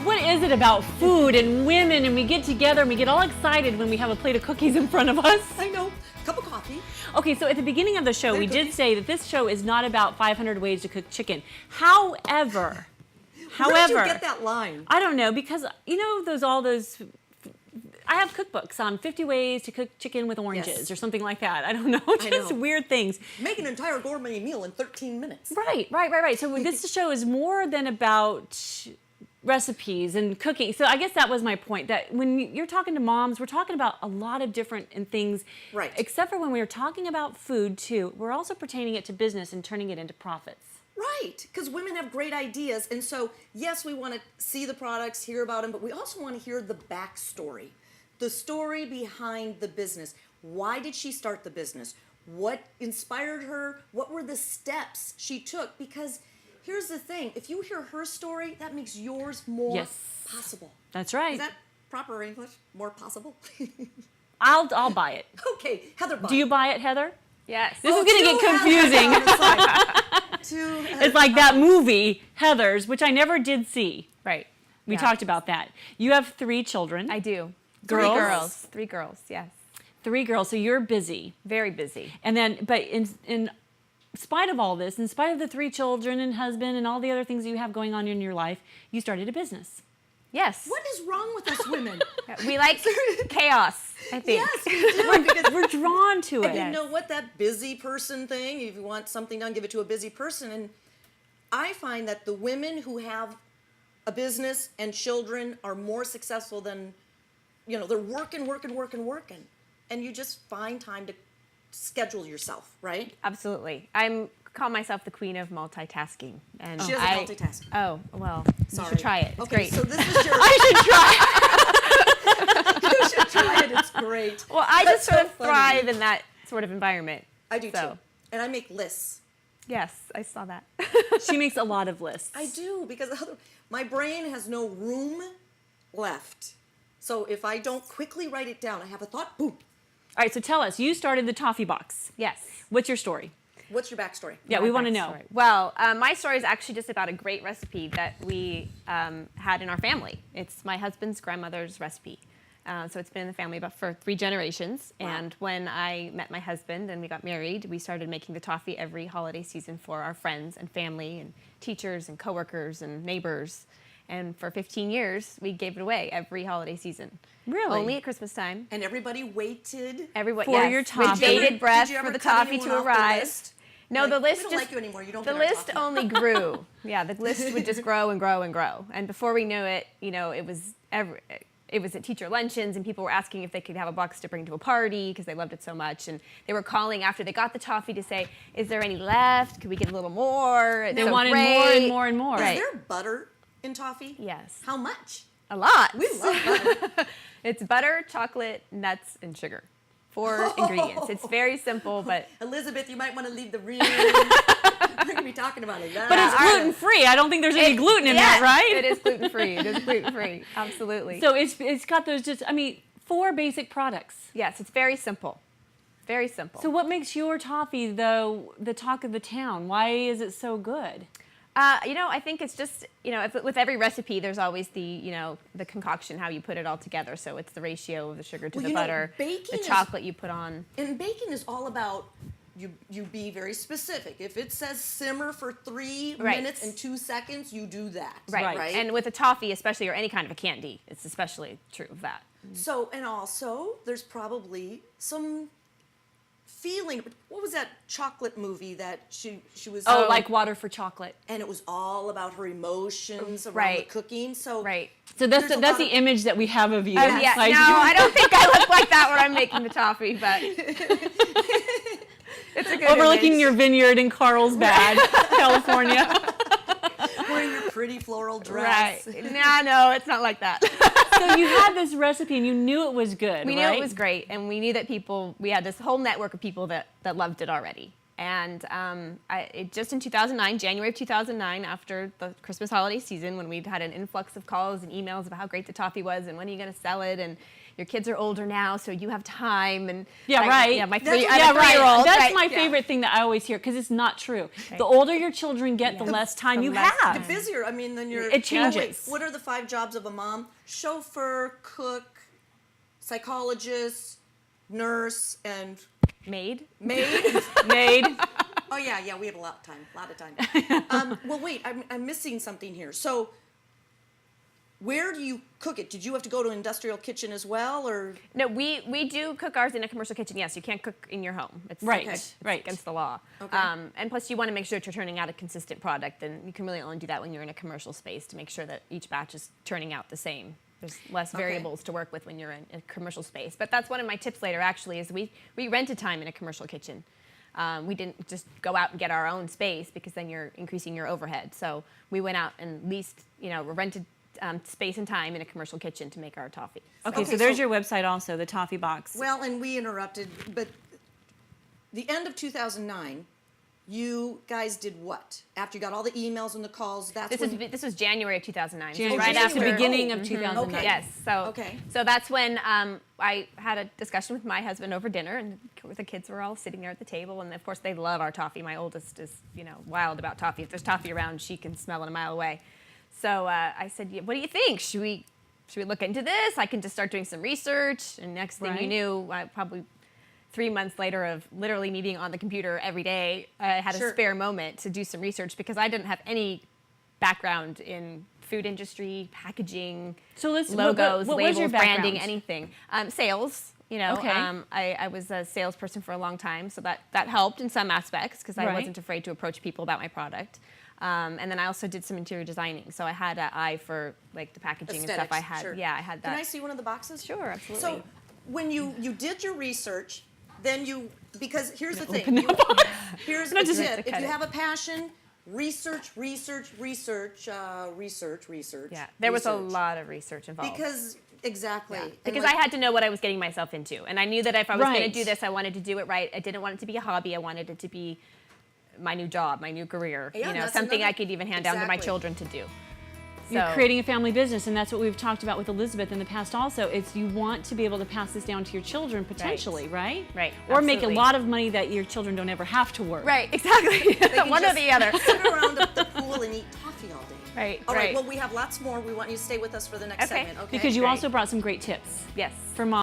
What is it about food and women and we get together and we get all excited when we have a plate of cookies in front of us? I know. Cup of coffee. Okay, so at the beginning of the show, we did say that this show is not about 500 ways to cook chicken. However, Where did you get that line? I don't know, because you know all those. I have cookbooks on 50 ways to cook chicken with oranges or something like that. I don't know, just weird things. Make an entire gourmet meal in 13 minutes. Right. So this show is more than about recipes and cooking. So I guess that was my point, that when you're talking to moms, we're talking about a lot of different things. Right. Except for when we were talking about food too, we're also pertaining it to business and turning it into profits. Right, because women have great ideas. And so, yes, we want to see the products, hear about them, but we also want to hear the backstory. The story behind the business. Why did she start the business? What inspired her? What were the steps she took? Because here's the thing. If you hear her story, that makes yours more possible. That's right. Is that proper English? More possible? I'll buy it. Okay, Heather, buy. Do you buy it, Heather? Yes. This is going to get confusing. It's like that movie, Heathers, which I never did see. Right. We talked about that. You have 3 children. I do. Girls? 3 girls, yes. 3 girls, so you're busy. Very busy. And then, but in spite of all this, in spite of the 3 children and husband and all the other things you have going on in your life, you started a business. Yes. What is wrong with us women? We like chaos, I think. Yes, we do. Because We're drawn to it. and you know what, that busy person thing, if you want something done, give it to a busy person. And I find that the women who have a business and children are more successful than, they're working. And you just find time to schedule yourself, right? Absolutely. I call myself the queen of multitasking. And She doesn't multitask. Oh, well, Sorry. you should try it. It's great. So this is your... I should try. You should try it. It's great. Well, I That's just sort so of funny. thrive in that sort of environment. I do So, too. And I make lists. Yes, I saw that. She makes a lot of lists. I do, because my brain has no room left. So if I don't quickly write it down, I have a thought, boom. All right, so tell us, you started the Toffee Box. Yes. What's your story? What's your backstory? Yeah, we want to know. Backstory. Well, my story is actually just about a great recipe that we had in our family. It's my husband's grandmother's recipe. So it's been in the family about for 3 generations. Wow. And when I met my husband and we got married, we started making the toffee every holiday season for our friends and family and teachers and coworkers and neighbors. And for 15 years, we gave it away every holiday season. Really? Only at Christmas time. And everybody waited. Everyone, For yes, your with toffee. bated breath Did you for ever the cut toffee anyone to off the arrive. list? No, Like, the list we don't just like you anymore. You don't the get our list toffee. only grew. Yeah, the list would just grow and grow and grow. And before we knew it, it was at teacher luncheons, and people were asking if they could have a box to bring to a party because they loved it so much. And they were calling after they got the toffee to say, "Is there any left? Could we get a little more?" It's They so wanted great. more and more and more. Right. Is there butter in toffee? Yes, How much? a lot. We love butter. It's butter, chocolate, nuts, and sugar. 4 ingredients. It's very simple, but Elizabeth, you might want to leave the room. We're going to be talking about it. But it's gluten-free. I don't think there's any gluten in that, right? It is gluten-free. It is gluten-free. Absolutely. So it's got those 4 basic products. Yes, it's very simple. Very simple. So what makes your toffee, though, the talk of the town? Why is it so good? I think it's just, with every recipe, there's always the concoction, how you put it all together. So it's the ratio of the sugar to the butter, the chocolate you put on. And baking is all about you be very specific. If it says simmer for 3 minutes and 2 seconds, you do that. Right. And with a toffee, especially, or any kind of a candy, it's especially true of that. So, and also, there's probably some feeling. What was that chocolate movie that she was? Oh, like Water for Chocolate. And it was all about her emotions around the cooking. So So that's the image that we have of you. Yeah. Like, No, I don't think I look like that when I'm making the toffee, but it's a good overlooking image. your vineyard in Carlsbad, California. wearing your pretty floral dress. Right. No, it's not like that. So you had this recipe and you knew it was good, We knew right? it was great, and we knew that we had this whole network of people that loved it already. And just in 2009, January of 2009, after the Christmas holiday season, when we'd had an influx of calls and emails about how great the toffee was and when are you going to sell it, and your kids are older now, so you have time. And Yeah, I- right. Yeah, my That's- I have Yeah, a 3-year-old. right. That's right? my Yeah. favorite thing that I always hear because it's not true. The older your children get, the less time the you less have. time. The busier, I mean, then you're. It changes. Wait, what are the 5 jobs of a mom? Chauffeur, cook, psychologist, nurse, and Maid. maid. Maid. Oh yeah, we have a lot of time. Well, wait, I'm missing something here. So, where do you cook it? Did you have to go to an industrial kitchen as well, or? No, we do cook ours in a commercial kitchen. Yes, you can't cook in your home. It's Right, it's right. against the law. Okay. And plus, you want to make sure that you're turning out a consistent product, and you can really only do that when you're in a commercial space to make sure that each batch is turning out the same. There's less variables to work with when you're in a commercial space. But that's one of my tips later. Actually, is we rented time in a commercial kitchen. We didn't just go out and get our own space because then you're increasing your overhead. So we went out and leased, rented space and time in a commercial kitchen to make our toffee. Okay, so there's your website also, the Toffee Box. Well, and we interrupted, but the end of 2009, you guys did what? After you got all the emails and the calls, that's This was January of 2009. so January. right That's after the beginning Oh, of 2009. okay. Yes. So Okay. So that's when I had a discussion with my husband over dinner, and the kids were all sitting there at the table, and of course they love our toffee. My oldest is wild about toffee. If there's toffee around, she can smell it a mile away. So I said, "What do you think? Should we look into this? I can just start doing some research." And next thing you Right. knew, probably 3 months later of literally meeting on the computer every day, I had Sure. a spare moment to do some research because I didn't have any background in food industry, packaging, So let's logos, what was labels, your branding, background? anything. Sales, Okay. I was a salesperson for a long time, so that helped in some aspects because I Right. wasn't afraid to approach people about my product. And then I also did some interior designing, so I had an eye for like the packaging and stuff. I had, sure. I had that. Can I see one of the boxes? Sure, absolutely. So, when you did your research, then because here's the thing. Here's a just- tip. If cut you it. have a passion, research. Yeah, there was a research. lot of research involved. Because exactly. And Because like- I had to know what I was getting myself into, and I knew that if I was going Right. to do this, I wanted to do it right. I didn't want it to be a hobby. I wanted it to be my new job, my new career. Yeah, that's something another- I could even hand down to my exactly. children to do. You're So- creating a family business, and that's what we've talked about with Elizabeth in the past also. It's you want to be able to pass this down to your children potentially, right? Right, Or make a absolutely. lot of money that your children don't ever have to work. Right, exactly. can One or just the other. Sit around the pool and eat toffee all day. Right, All right. right. Well, we have lots more. We want you to stay with us for the next Okay. segment. Okay. Because you Great. also brought some great tips Yes. for moms.